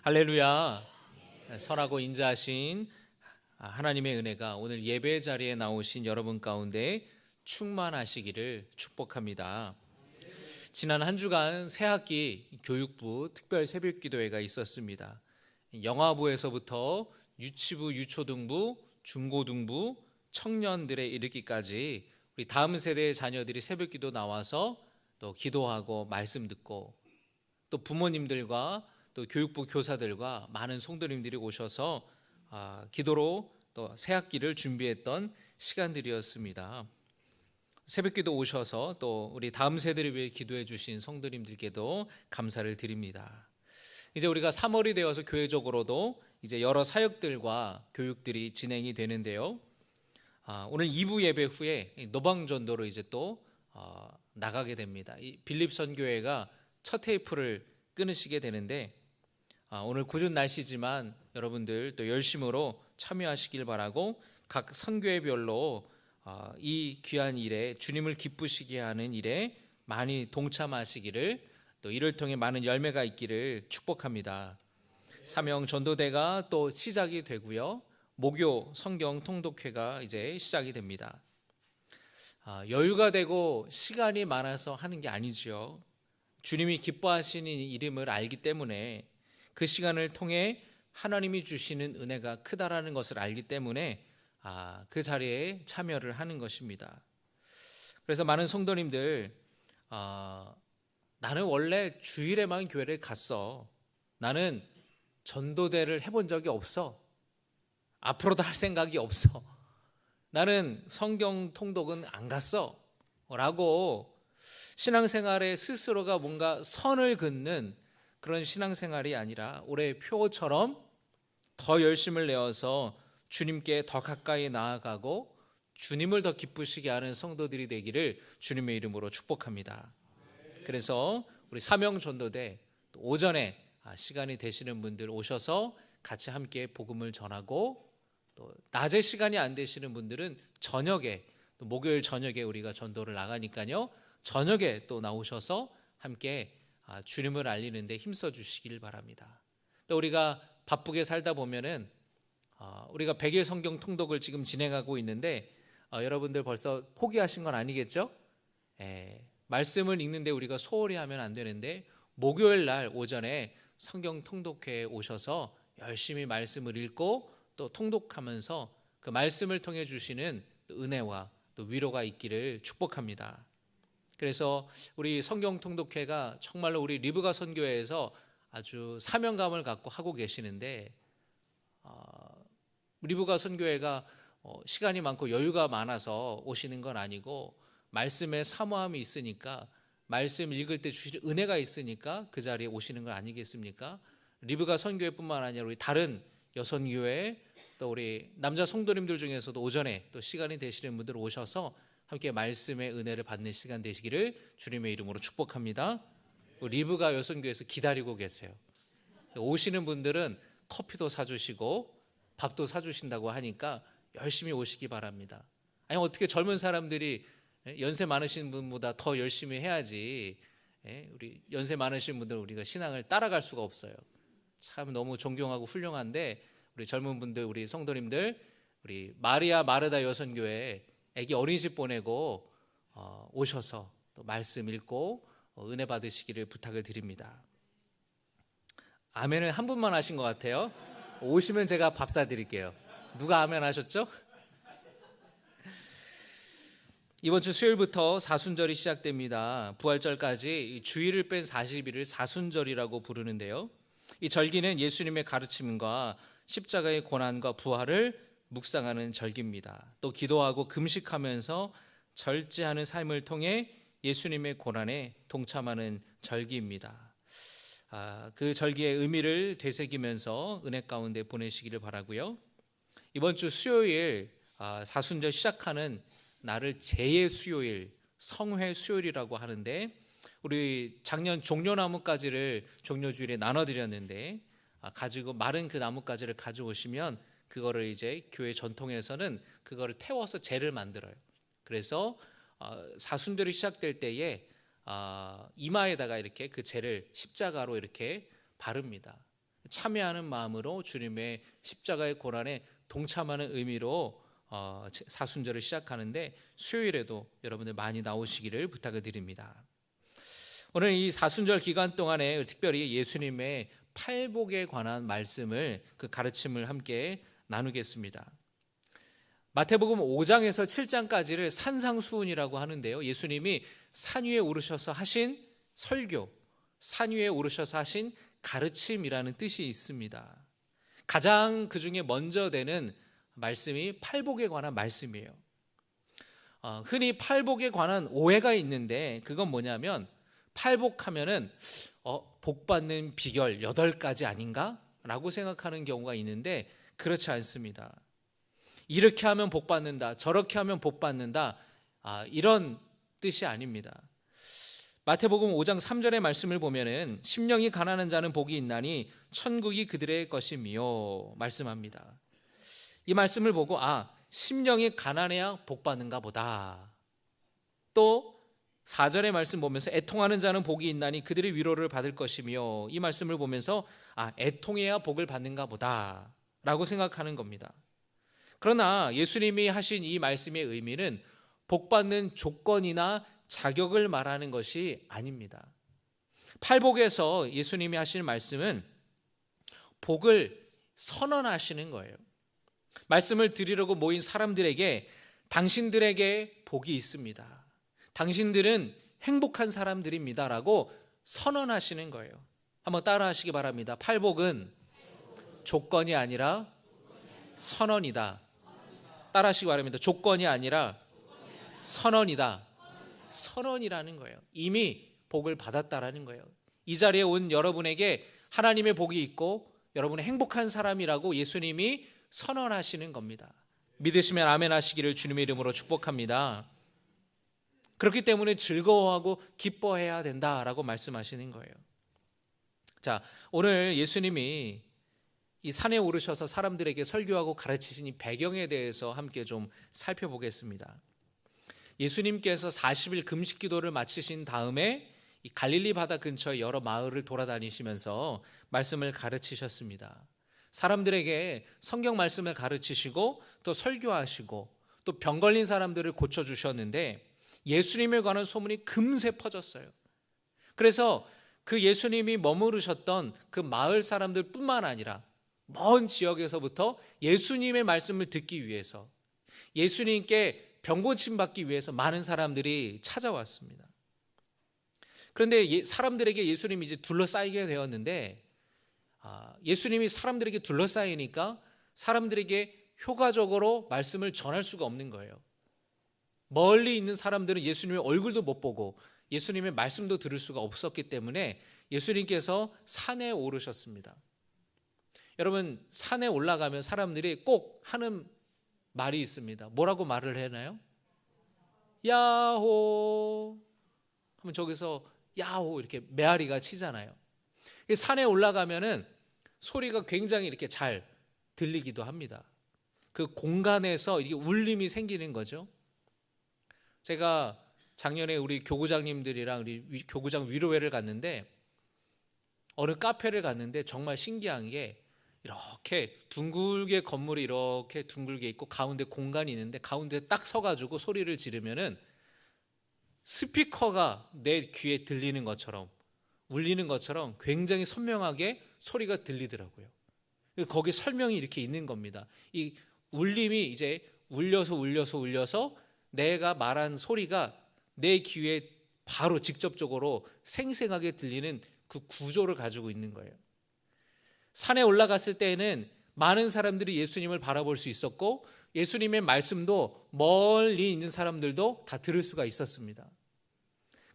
할렐루야. 선하고 인자하신 하나님의 은혜가 오늘 예배 자리에 나오신 여러분 가운데 충만하시기를 축복합니다. 지난 한 주간 새학기 교육부 특별 새벽기도회가 있었습니다. 영아부에서부터 유치부, 유초등부, 중고등부, 청년들에 이르기까지 우리 다음 세대의 자녀들이 새벽기도 나와서 또 기도하고 말씀 듣고, 또 부모님들과 또 교육부 교사들과 많은 성도님들이 오셔서 기도로 또 새학기를 준비했던 시간들이었습니다. 새벽기도 오셔서 또 우리 다음 세대를 위해 기도해 주신 성도님들께도 감사를 드립니다. 이제 우리가 3월이 되어서 교회적으로도 이제 여러 사역들과 교육들이 진행이 되는데요. 오늘 2부 예배 후에 노방전도로 이제 또 나가게 됩니다. 이 빌립선교회가 첫 테이프를 끊으시게 되는데, 오늘 궂은 날씨지만 여러분들 또 열심으로 참여하시길 바라고, 각 선교회별로 이 귀한 일에, 주님을 기쁘시게 하는 일에 많이 동참하시기를, 또 이를 통해 많은 열매가 있기를 축복합니다. 사명 전도대가 또 시작이 되고요. 목요 성경 통독회가 이제 시작이 됩니다. 여유가 되고 시간이 많아서 하는 게 아니죠. 주님이 기뻐하시는 이름을 알기 때문에, 그 시간을 통해 하나님이 주시는 은혜가 크다라는 것을 알기 때문에 그 자리에 참여를 하는 것입니다. 그래서 많은 성도님들, 나는 원래 주일에만 교회를 갔어, 나는 전도대를 해본 적이 없어, 앞으로도 할 생각이 없어, 나는 성경 통독은 안 갔어 라고 신앙생활에 스스로가 뭔가 선을 긋는 그런 신앙생활이 아니라, 올해 표처럼 더 열심을 내어서 주님께 더 가까이 나아가고 주님을 더 기쁘시게 하는 성도들이 되기를 주님의 이름으로 축복합니다. 그래서 우리 사명전도대 오전에 시간이 되시는 분들 오셔서 같이 함께 복음을 전하고, 또 낮에 시간이 안 되시는 분들은 저녁에, 또 목요일 저녁에 우리가 전도를 나가니까요, 저녁에 또 나오셔서 함께 주님을 알리는데 힘써 주시길 바랍니다. 또 우리가 바쁘게 살다 보면은 우리가 100일 성경 통독을 지금 진행하고 있는데, 여러분들 벌써 포기하신 건 아니겠죠? 말씀을 읽는데 우리가 소홀히 하면 안 되는데, 목요일 날 오전에 성경 통독회에 오셔서 열심히 말씀을 읽고 또 통독하면서 그 말씀을 통해 주시는 은혜와 또 위로가 있기를 축복합니다. 그래서 우리 성경 통독회가 정말로 우리 리브가 선교회에서 아주 사명감을 갖고 하고 계시는데, 리브가 선교회가 시간이 많고 여유가 많아서 오시는 건 아니고, 말씀에 사모함이 있으니까, 말씀 읽을 때 주실 은혜가 있으니까 그 자리에 오시는 건 아니겠습니까? 리브가 선교회뿐만 아니라 우리 다른 여선교회, 또 우리 남자 성도님들 중에서도 오전에 또 시간이 되시는 분들 오셔서 함께 말씀의 은혜를 받는 시간 되시기를 주님의 이름으로 축복합니다. 리브가 여선교회에서 기다리고 계세요. 오시는 분들은 커피도 사주시고 밥도 사주신다고 하니까 열심히 오시기 바랍니다. 아니, 어떻게 젊은 사람들이 연세 많으신 분보다 더 열심히 해야지, 우리 연세 많으신 분들 우리가 신앙을 따라갈 수가 없어요. 참 너무 존경하고 훌륭한데, 우리 젊은 분들, 우리 성도님들, 우리 마리아 마르다 여선교회 애기 어린이집 보내고 오셔서 또 말씀 읽고 은혜 받으시기를 부탁을 드립니다. 아멘을 한 분만 하신 것 같아요. 오시면 제가 밥 사드릴게요. 누가 아멘 하셨죠? 이번 주 수요일부터 사순절이 시작됩니다. 부활절까지 주일을 뺀 40일을 사순절이라고 부르는데요, 이 절기는 예수님의 가르침과 십자가의 고난과 부활을 묵상하는 절기입니다. 또 기도하고 금식하면서 절제하는 삶을 통해 예수님의 고난에 동참하는 절기입니다. 그 절기의 의미를 되새기면서 은혜 가운데 보내시기를 바라고요. 이번 주 수요일 사순절 시작하는 날을 제의 수요일, 성회 수요일이라고 하는데, 우리 작년 종려나뭇가지를 종려주일에 나눠드렸는데, 가지고 마른 그 나뭇가지를 가져오시면 그거를 이제 교회 전통에서는 그거를 태워서 제를 만들어요. 그래서 사순절이 시작될 때에 이마에다가 이렇게 그 제를 십자가로 이렇게 바릅니다. 참여하는 마음으로 주님의 십자가의 고난에 동참하는 의미로 사순절을 시작하는데 수요일에도 여러분들 많이 나오시기를 부탁을 드립니다. 오늘 이 사순절 기간 동안에 특별히 예수님의 팔복에 관한 말씀을 그 가르침을 함께 나누겠습니다. 마태복음 5장에서 7장까지를 산상수훈이라고 하는데요. 예수님이 산 위에 오르셔서 하신 설교, 산 위에 오르셔서 하신 가르침이라는 뜻이 있습니다. 가장 그 중에 먼저 되는 말씀이 팔복에 관한 말씀이에요. 흔히 팔복에 관한 오해가 있는데 그건 뭐냐면 팔복하면은 복 받는 비결 8가지 아닌가? 라고 생각하는 경우가 있는데 그렇지 않습니다. 이렇게 하면 복 받는다, 저렇게 하면 복 받는다, 이런 뜻이 아닙니다. 마태복음 5장 3절의 말씀을 보면은 심령이 가난한 자는 복이 있나니 천국이 그들의 것이며 말씀합니다. 이 말씀을 보고 심령이 가난해야 복 받는가 보다. 또 4절의 말씀 보면서 애통하는 자는 복이 있나니 그들의 위로를 받을 것이며 이 말씀을 보면서 애통해야 복을 받는가 보다 라고 생각하는 겁니다. 그러나 예수님이 하신 이 말씀의 의미는 복 받는 조건이나 자격을 말하는 것이 아닙니다. 팔복에서 예수님이 하시는 말씀은 복을 선언하시는 거예요. 말씀을 드리려고 모인 사람들에게 당신들에게 복이 있습니다. 당신들은 행복한 사람들입니다 라고 선언하시는 거예요. 한번 따라 하시기 바랍니다. 팔복은 조건이 아니라 선언이다. 따라 하시기 바랍니다. 조건이 아니라 선언이다. 선언이라는 거예요. 이미 복을 받았다라는 거예요. 이 자리에 온 여러분에게 하나님의 복이 있고 여러분은 행복한 사람이라고 예수님이 선언하시는 겁니다. 믿으시면 아멘 하시기를 주님의 이름으로 축복합니다. 그렇기 때문에 즐거워하고 기뻐해야 된다라고 말씀하시는 거예요. 자, 오늘 예수님이 이 산에 오르셔서 사람들에게 설교하고 가르치신 이 배경에 대해서 함께 좀 살펴보겠습니다. 예수님께서 40일 금식 기도를 마치신 다음에 이 갈릴리 바다 근처의 여러 마을을 돌아다니시면서 말씀을 가르치셨습니다. 사람들에게 성경 말씀을 가르치시고 또 설교하시고 또 병 걸린 사람들을 고쳐주셨는데 예수님에 관한 소문이 금세 퍼졌어요. 그래서 그 예수님이 머무르셨던 그 마을 사람들뿐만 아니라 먼 지역에서부터 예수님의 말씀을 듣기 위해서 예수님께 병고침 받기 위해서 많은 사람들이 찾아왔습니다. 그런데 사람들에게 예수님이 이제 둘러싸이게 되었는데 예수님이 사람들에게 둘러싸이니까 사람들에게 효과적으로 말씀을 전할 수가 없는 거예요. 멀리 있는 사람들은 예수님의 얼굴도 못 보고 예수님의 말씀도 들을 수가 없었기 때문에 예수님께서 산에 오르셨습니다. 여러분, 산에 올라가면 사람들이 꼭 하는 말이 있습니다. 뭐라고 말을 해나요? 야호 하면 저기서 야호 이렇게 메아리가 치잖아요. 산에 올라가면은 소리가 굉장히 이렇게 잘 들리기도 합니다. 그 공간에서 이게 울림이 생기는 거죠. 제가 작년에 우리 교구장님들이랑 우리 교구장 위로회를 갔는데 어느 카페를 갔는데 정말 신기한 게 이렇게 둥글게 건물이 이렇게 둥글게 있고 가운데 공간이 있는데 가운데 딱 서가지고 소리를 지르면은 스피커가 내 귀에 들리는 것처럼 울리는 것처럼 굉장히 선명하게 소리가 들리더라고요. 거기 설명이 이렇게 있는 겁니다. 이 울림이 이제 울려서 내가 말한 소리가 내 귀에 바로 직접적으로 생생하게 들리는 그 구조를 가지고 있는 거예요. 산에 올라갔을 때에는 많은 사람들이 예수님을 바라볼 수 있었고 예수님의 말씀도 멀리 있는 사람들도 다 들을 수가 있었습니다.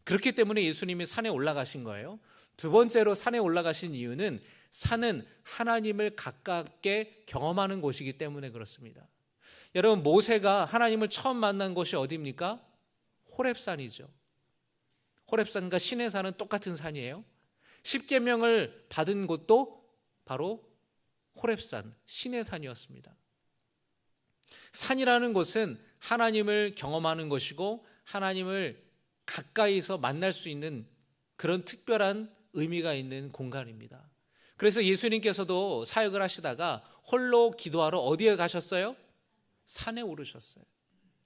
그렇기 때문에 예수님이 산에 올라가신 거예요. 두 번째로 산에 올라가신 이유는 산은 하나님을 가깝게 경험하는 곳이기 때문에 그렇습니다. 여러분, 모세가 하나님을 처음 만난 곳이 어디입니까? 호렙산이죠. 호렙산과 시내산은 똑같은 산이에요. 십계명을 받은 곳도 바로 호렙산, 시내산이었습니다. 산이라는 곳은 하나님을 경험하는 것이고 하나님을 가까이서 만날 수 있는 그런 특별한 의미가 있는 공간입니다. 그래서 예수님께서도 사역을 하시다가 홀로 기도하러 어디에 가셨어요? 산에 오르셨어요.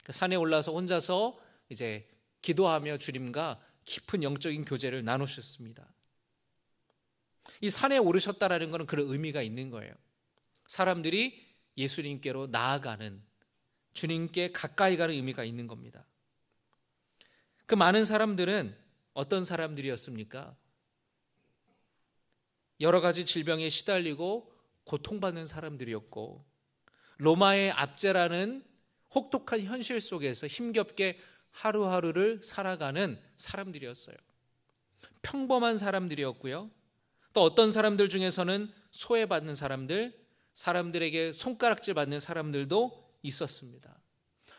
산에 올라서 혼자서 이제 기도하며 주님과 깊은 영적인 교제를 나누셨습니다. 이 산에 오르셨다라는 것은 그런 의미가 있는 거예요. 사람들이 예수님께로 나아가는, 주님께 가까이 가는 의미가 있는 겁니다. 그 많은 사람들은 어떤 사람들이었습니까? 여러 가지 질병에 시달리고 고통받는 사람들이었고, 로마의 압제라는 혹독한 현실 속에서 힘겹게 하루하루를 살아가는 사람들이었어요. 평범한 사람들이었고요. 또 어떤 사람들 중에서는 소외받는 사람들, 사람들에게 손가락질 받는 사람들도 있었습니다.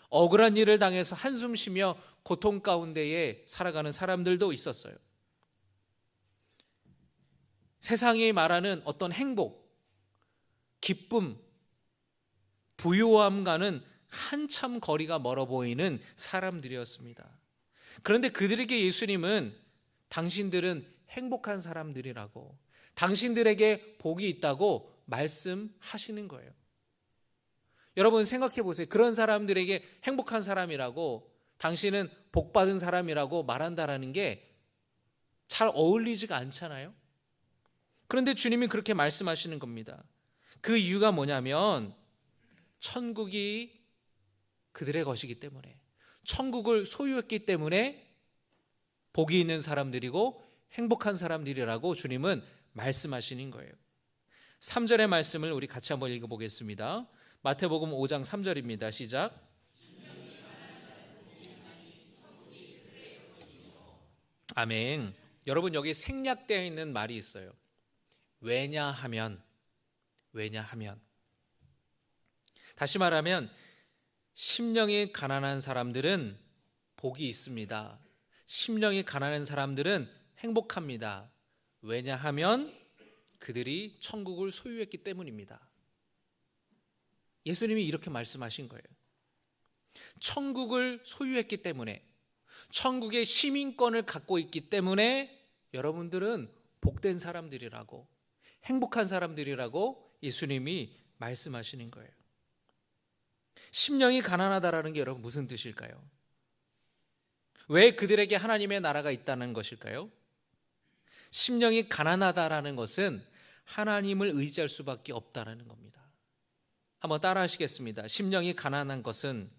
억울한 일을 당해서 한숨 쉬며 고통 가운데에 살아가는 사람들도 있었어요. 세상이 말하는 어떤 행복, 기쁨, 부유함과는 한참 거리가 멀어 보이는 사람들이었습니다. 그런데 그들에게 예수님은 당신들은 행복한 사람들이라고, 당신들에게 복이 있다고 말씀하시는 거예요. 여러분 생각해 보세요. 그런 사람들에게 행복한 사람이라고, 당신은 복받은 사람이라고 말한다라는 게 잘 어울리지가 않잖아요. 그런데 주님이 그렇게 말씀하시는 겁니다. 그 이유가 뭐냐면 천국이 그들의 것이기 때문에, 천국을 소유했기 때문에 복이 있는 사람들이고 행복한 사람들이라고 주님은 말씀하시는 거예요. 3절의 말씀을 우리 같이 한번 읽어보겠습니다. 마태복음 5장 3절입니다. 시작. 아멘. 여러분 여기 생략되어 있는 말이 있어요. 왜냐하면. 다시 말하면 심령이 가난한 사람들은 복이 있습니다. 심령이 가난한 사람들은 행복합니다. 왜냐하면 그들이 천국을 소유했기 때문입니다. 예수님이 이렇게 말씀하신 거예요. 천국을 소유했기 때문에, 천국의 시민권을 갖고 있기 때문에 여러분들은 복된 사람들이라고, 행복한 사람들이라고 예수님이 말씀하시는 거예요. 심령이 가난하다라는 게 여러분 무슨 뜻일까요? 왜 그들에게 하나님의 나라가 있다는 것일까요? 심령이 가난하다라는 것은 하나님을 의지할 수밖에 없다는 겁니다. 한번 따라 하시겠습니다. 심령이 가난한 것은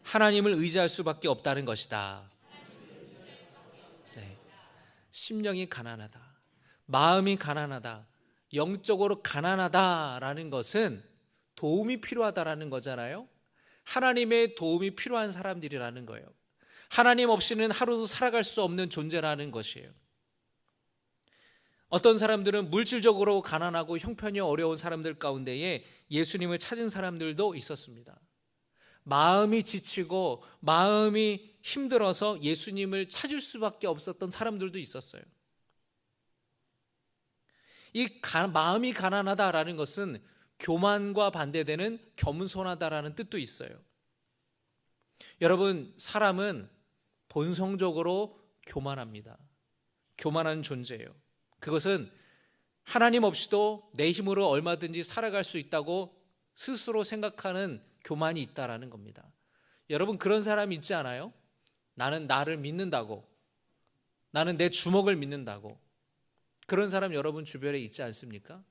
하나님을 의지할 수밖에 없다는 것이다. 네. 심령이 가난하다, 마음이 가난하다, 영적으로 가난하다라는 것은 도움이 필요하다라는 거잖아요. 하나님의 도움이 필요한 사람들이라는 거예요. 하나님 없이는 하루도 살아갈 수 없는 존재라는 것이에요. 어떤 사람들은 물질적으로 가난하고 형편이 어려운 사람들 가운데에 예수님을 찾은 사람들도 있었습니다. 마음이 지치고 마음이 힘들어서 예수님을 찾을 수밖에 없었던 사람들도 있었어요. 이 마음이 가난하다라는 것은 교만과 반대되는 겸손하다라는 뜻도 있어요. 여러분, 사람은 본성적으로 교만합니다. 교만한 존재예요. 그것은 하나님 없이도 내 힘으로 얼마든지 살아갈 수 있다고 스스로 생각하는 교만이 있다라는 겁니다. 여러분 그런 사람 있지 않아요? 나는 나를 믿는다고, 나는 내 주먹을 믿는다고. 그런 사람 여러분 주변에 있지 않습니까?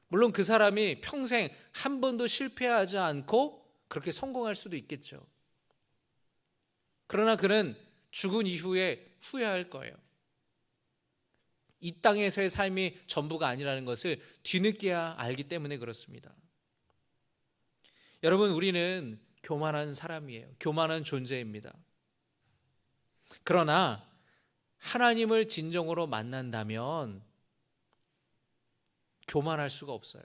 물론 그 사람이 평생 한 번도 실패하지 않고 그렇게 성공할 수도 있겠죠. 그러나 그는 죽은 이후에 후회할 거예요. 이 땅에서의 삶이 전부가 아니라는 것을 뒤늦게야 알기 때문에 그렇습니다. 여러분, 우리는 교만한 사람이에요. 교만한 존재입니다. 그러나 하나님을 진정으로 만난다면 교만할 수가 없어요.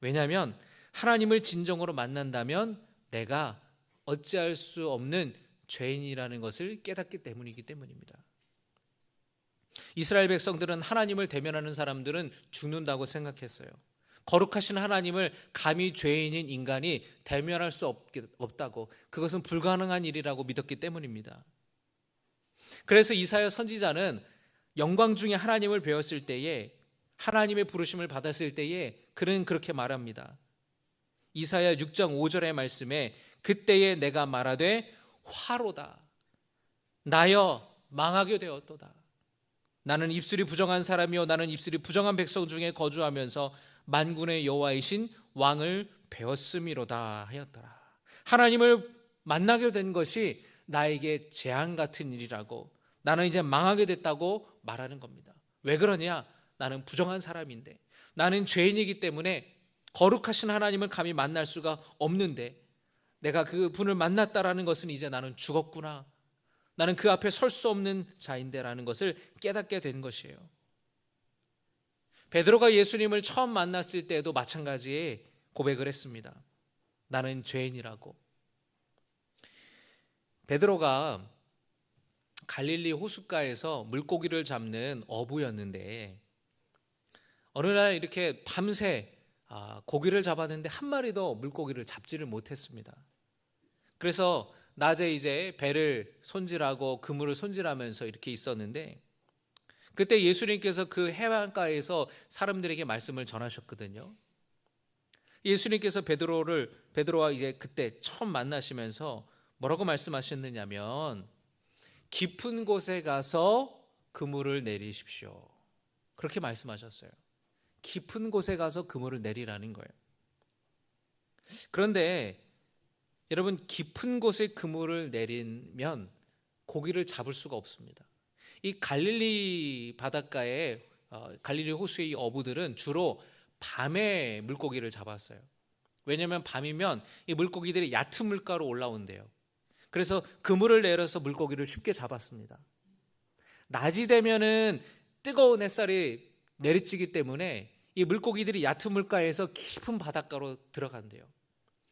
왜냐하면 하나님을 진정으로 만난다면 내가 어찌할 수 없는 죄인이라는 것을 깨닫기 때문이기 때문입니다. 이스라엘 백성들은 하나님을 대면하는 사람들은 죽는다고 생각했어요. 거룩하신 하나님을 감히 죄인인 인간이 대면할 수 없다고, 그것은 불가능한 일이라고 믿었기 때문입니다. 그래서 이사야 선지자는 영광 중에 하나님을 배웠을 때에, 하나님의 부르심을 받았을 때에 그는 그렇게 말합니다. 이사야 6장 5절의 말씀에 그때에 내가 말하되 화로다 나여 망하게 되었도다. 나는 입술이 부정한 사람이요 나는 입술이 부정한 백성 중에 거주하면서 만군의 여호와이신 왕을 배웠음이로다 하였더라. 하나님을 만나게 된 것이 나에게 재앙 같은 일이라고, 나는 이제 망하게 됐다고 말하는 겁니다. 왜 그러냐? 나는 부정한 사람인데, 나는 죄인이기 때문에 거룩하신 하나님을 감히 만날 수가 없는데, 내가 그 분을 만났다라는 것은 이제 나는 죽었구나, 나는 그 앞에 설 수 없는 자인데 라는 것을 깨닫게 된 것이에요. 베드로가 예수님을 처음 만났을 때도 마찬가지의 고백을 했습니다. 나는 죄인이라고. 베드로가 갈릴리 호숫가에서 물고기를 잡는 어부였는데, 어느 날 이렇게 밤새 고기를 잡았는데 한 마리도 물고기를 잡지를 못했습니다. 그래서 낮에 이제 배를 손질하고 그물을 손질하면서 이렇게 있었는데, 그때 예수님께서 그 해안가에서 사람들에게 말씀을 전하셨거든요. 예수님께서 베드로와 이제 그때 처음 만나시면서 뭐라고 말씀하셨느냐면, 깊은 곳에 가서 그물을 내리십시오, 그렇게 말씀하셨어요. 깊은 곳에 가서 그물을 내리라는 거예요. 그런데 여러분, 깊은 곳에 그물을 내리면 고기를 잡을 수가 없습니다. 이 갈릴리 바닷가에 갈릴리 호수의 이 어부들은 주로 밤에 물고기를 잡았어요. 왜냐하면 밤이면 이 물고기들이 얕은 물가로 올라온대요. 그래서 그물을 내려서 물고기를 쉽게 잡았습니다. 낮이 되면은 뜨거운 햇살이 내리치기 때문에 이 물고기들이 얕은 물가에서 깊은 바닷가로 들어간대요.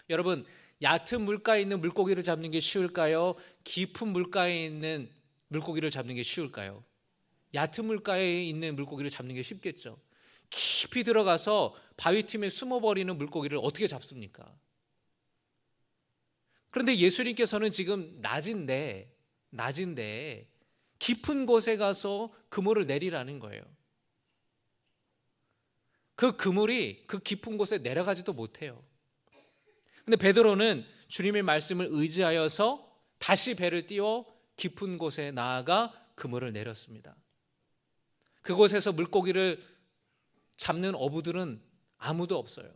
여러분, 얕은 물가에 있는 물고기를 잡는 게 쉬울까요? 깊은 물가에 있는 물고기를 잡는 게 쉬울까요? 얕은 물가에 있는 물고기를 잡는 게 쉽겠죠. 깊이 들어가서 바위 틈에 숨어버리는 물고기를 어떻게 잡습니까? 그런데 예수님께서는 지금 낮인데 깊은 곳에 가서 그물을 내리라는 거예요. 그 그물이 그 깊은 곳에 내려가지도 못해요. 근데 베드로는 주님의 말씀을 의지하여서 다시 배를 띄워 깊은 곳에 나아가 그물을 내렸습니다. 그곳에서 물고기를 잡는 어부들은 아무도 없어요.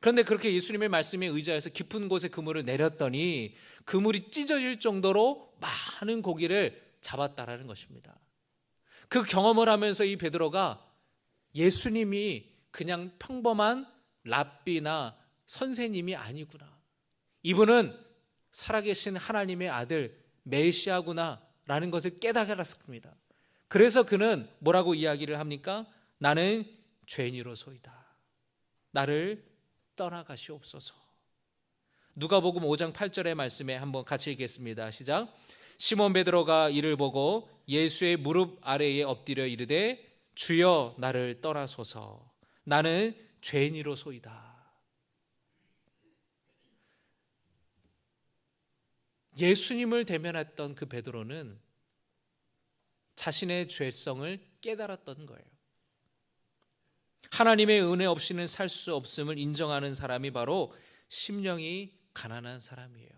그런데 그렇게 예수님의 말씀에 의지하여서 깊은 곳에 그물을 내렸더니 그물이 찢어질 정도로 많은 고기를 잡았다라는 것입니다. 그 경험을 하면서 이 베드로가 예수님이 그냥 평범한 랍비나 선생님이 아니구나, 이분은 살아계신 하나님의 아들 메시아구나 라는 것을 깨달았습니다. 그래서 그는 뭐라고 이야기를 합니까? 나는 죄인이로소이다, 나를 떠나가시옵소서. 누가복음 5장 8절의 말씀에 한번 같이 읽겠습니다. 시작. 시몬 베드로가 이를 보고 예수의 무릎 아래에 엎드려 이르되 주여 나를 떠나소서, 나는 죄인이로소이다. 예수님을 대면했던 그 베드로는 자신의 죄성을 깨달았던 거예요. 하나님의 은혜 없이는 살 수 없음을 인정하는 사람이 바로 심령이 가난한 사람이에요.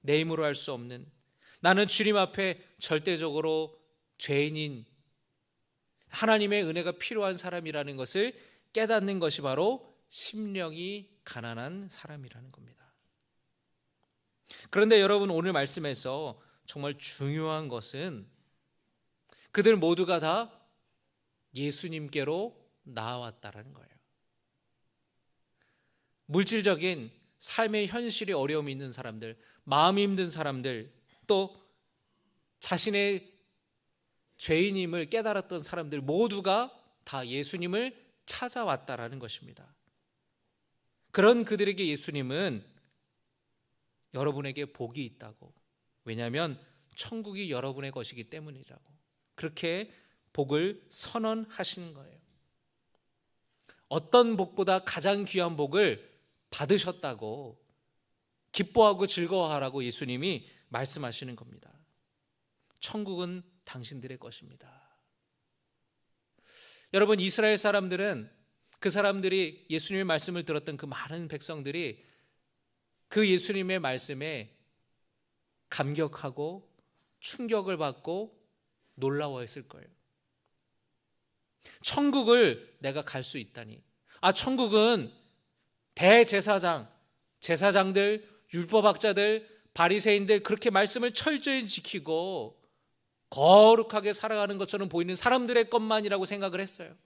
내 힘으로 할 수 없는, 나는 주님 앞에 절대적으로 죄인인, 하나님의 은혜가 필요한 사람이라는 것을 깨닫는 것이 바로 심령이 가난한 사람이라는 겁니다. 그런데 여러분, 오늘 말씀에서 정말 중요한 것은 그들 모두가 다 예수님께로 나아왔다라는 거예요. 물질적인 삶의 현실에 어려움이 있는 사람들, 마음이 힘든 사람들, 또 자신의 죄인임을 깨달았던 사람들 모두가 다 예수님을 찾아왔다라는 것입니다. 그런 그들에게 예수님은 여러분에게 복이 있다고, 왜냐하면 천국이 여러분의 것이기 때문이라고 그렇게 복을 선언하시는 거예요. 어떤 복보다 가장 귀한 복을 받으셨다고 기뻐하고 즐거워하라고 예수님이 말씀하시는 겁니다. 천국은 당신들의 것입니다. 여러분, 이스라엘 사람들은, 그 사람들이 예수님의 말씀을 들었던 그 많은 백성들이 그 예수님의 말씀에 감격하고 충격을 받고 놀라워했을 거예요. 천국을 내가 갈 수 있다니. 천국은 대제사장, 제사장들, 율법학자들, 바리새인들 그렇게 말씀을 철저히 지키고 거룩하게 살아가는 것처럼 보이는 사람들의 것만이라고 생각을 했어요.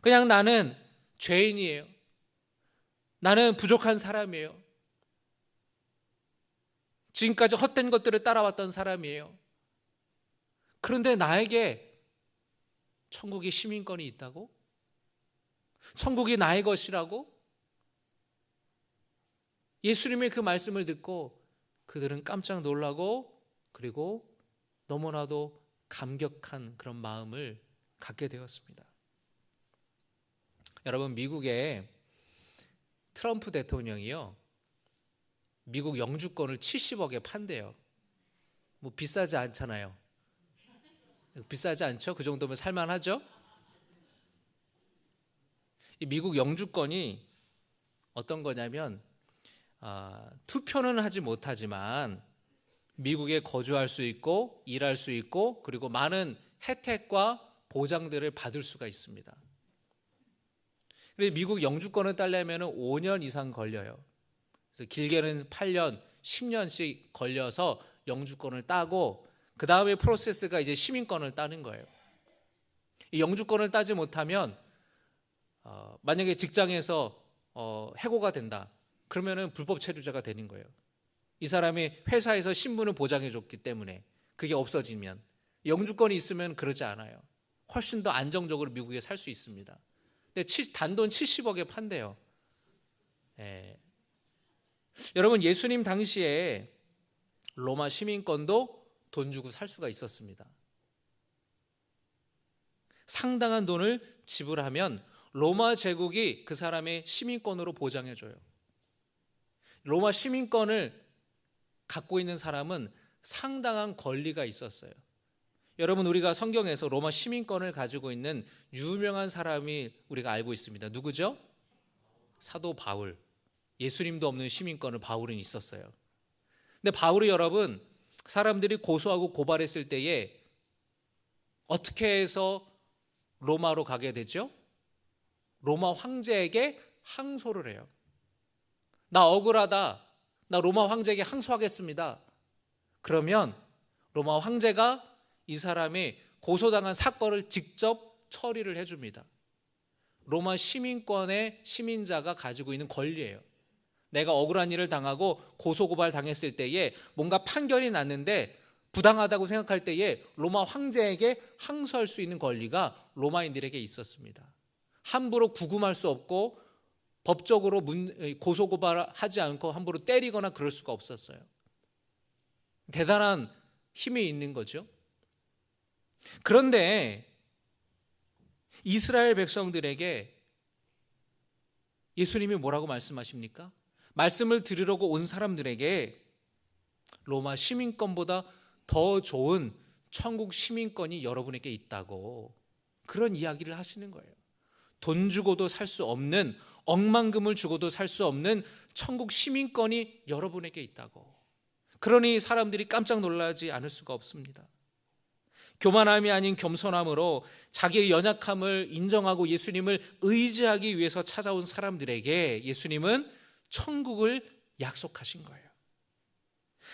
그냥 나는 죄인이에요. 나는 부족한 사람이에요. 지금까지 헛된 것들을 따라왔던 사람이에요. 그런데 나에게 천국의 시민권이 있다고? 천국이 나의 것이라고? 예수님의 그 말씀을 듣고 그들은 깜짝 놀라고, 그리고 너무나도 감격한 그런 마음을 갖게 되었습니다. 여러분, 미국의 트럼프 대통령이요, 미국 영주권을 70억에 판대요. 뭐 비싸지 않잖아요. 비싸지 않죠? 그 정도면 살만하죠? 이 미국 영주권이 어떤 거냐면, 투표는 하지 못하지만 미국에 거주할 수 있고 일할 수 있고, 그리고 많은 혜택과 보장들을 받을 수가 있습니다. 그래서 미국 영주권을 따려면 5년 이상 걸려요. 그래서 길게는 8년, 10년씩 걸려서 영주권을 따고, 그 다음에 프로세스가 이제 시민권을 따는 거예요. 이 영주권을 따지 못하면 만약에 직장에서 해고가 된다, 그러면은 불법 체류자가 되는 거예요. 이 사람이 회사에서 신분을 보장해 줬기 때문에. 그게 없어지면. 영주권이 있으면 그러지 않아요. 훨씬 더 안정적으로 미국에 살 수 있습니다. 근데 단돈 70억에 판대요. 여러분, 예수님 당시에 로마 시민권도 돈 주고 살 수가 있었습니다. 상당한 돈을 지불하면 로마 제국이 그 사람의 시민권으로 보장해줘요. 로마 시민권을 갖고 있는 사람은 상당한 권리가 있었어요. 여러분, 우리가 성경에서 로마 시민권을 가지고 있는 유명한 사람이 우리가 알고 있습니다. 누구죠? 사도 바울. 예수님도 없는 시민권을 바울은 있었어요. 근데 바울이, 여러분, 사람들이 고소하고 고발했을 때에 어떻게 해서 로마로 가게 되죠? 로마 황제에게 항소를 해요. 나 억울하다. 나 로마 황제에게 항소하겠습니다. 그러면 로마 황제가 이 사람이 고소당한 사건을 직접 처리를 해줍니다. 로마 시민권의 시민자가 가지고 있는 권리예요. 내가 억울한 일을 당하고 고소고발 당했을 때에 뭔가 판결이 났는데 부당하다고 생각할 때에 로마 황제에게 항소할 수 있는 권리가 로마인들에게 있었습니다. 함부로 구금할 수 없고 법적으로 고소고발하지 않고 함부로 때리거나 그럴 수가 없었어요. 대단한 힘이 있는 거죠. 그런데 이스라엘 백성들에게 예수님이 뭐라고 말씀하십니까? 말씀을 들으려고 온 사람들에게 로마 시민권보다 더 좋은 천국 시민권이 여러분에게 있다고, 그런 이야기를 하시는 거예요. 돈 주고도 살 수 없는, 억만금을 주고도 살 수 없는 천국 시민권이 여러분에게 있다고. 그러니 사람들이 깜짝 놀라지 않을 수가 없습니다. 교만함이 아닌 겸손함으로 자기의 연약함을 인정하고 예수님을 의지하기 위해서 찾아온 사람들에게 예수님은 천국을 약속하신 거예요.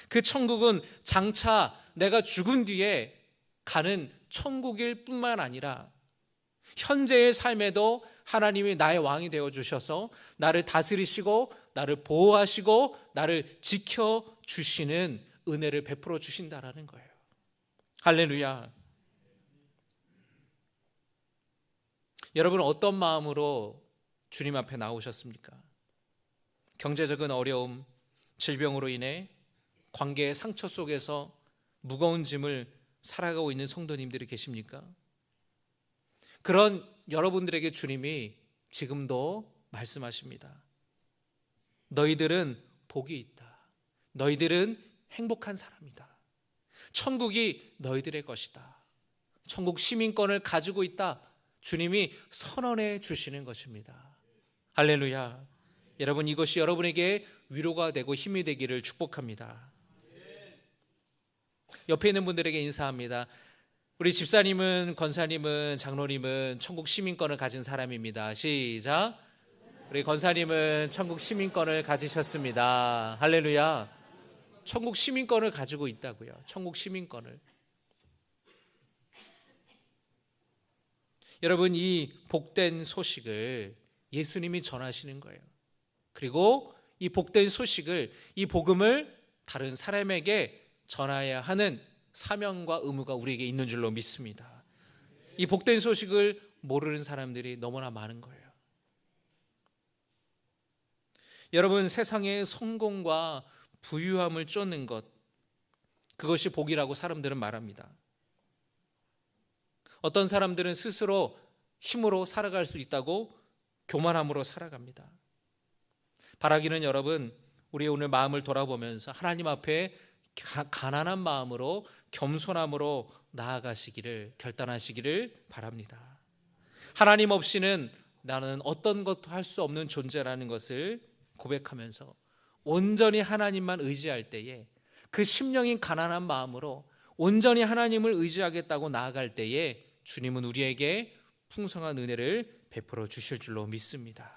그 천국은 장차 내가 죽은 뒤에 가는 천국일 뿐만 아니라 현재의 삶에도 하나님이 나의 왕이 되어주셔서 나를 다스리시고 나를 보호하시고 나를 지켜주시는 은혜를 베풀어 주신다라는 거예요. 할렐루야. 여러분은 어떤 마음으로 주님 앞에 나오셨습니까? 경제적인 어려움, 질병으로 인해 관계의 상처 속에서 무거운 짐을 살아가고 있는 성도님들이 계십니까? 그런 여러분들에게 주님이 지금도 말씀하십니다. 너희들은 복이 있다. 너희들은 행복한 사람이다. 천국이 너희들의 것이다. 천국 시민권을 가지고 있다. 주님이 선언해 주시는 것입니다. 할렐루야. 여러분, 이것이 여러분에게 위로가 되고 힘이 되기를 축복합니다. 옆에 있는 분들에게 인사합니다. 우리 집사님은, 권사님은, 장로님은 천국 시민권을 가진 사람입니다. 시작. 우리 권사님은 천국 시민권을 가지셨습니다. 할렐루야. 천국 시민권을 가지고 있다고요. 천국 시민권을. 여러분, 이 복된 소식을 예수님이 전하시는 거예요. 그리고 이 복된 소식을, 이 복음을 다른 사람에게 전해야 하는 사명과 의무가 우리에게 있는 줄로 믿습니다. 이 복된 소식을 모르는 사람들이 너무나 많은 거예요. 여러분, 세상의 성공과 부유함을 쫓는 것, 그것이 복이라고 사람들은 말합니다. 어떤 사람들은 스스로 힘으로 살아갈 수 있다고 교만함으로 살아갑니다. 바라기는 여러분, 우리 오늘 마음을 돌아보면서 하나님 앞에 가난한 마음으로, 겸손함으로 나아가시기를, 결단하시기를 바랍니다. 하나님 없이는 나는 어떤 것도 할 수 없는 존재라는 것을 고백하면서 온전히 하나님만 의지할 때에, 그 심령인 가난한 마음으로 온전히 하나님을 의지하겠다고 나아갈 때에 주님은 우리에게 풍성한 은혜를 베풀어 주실 줄로 믿습니다.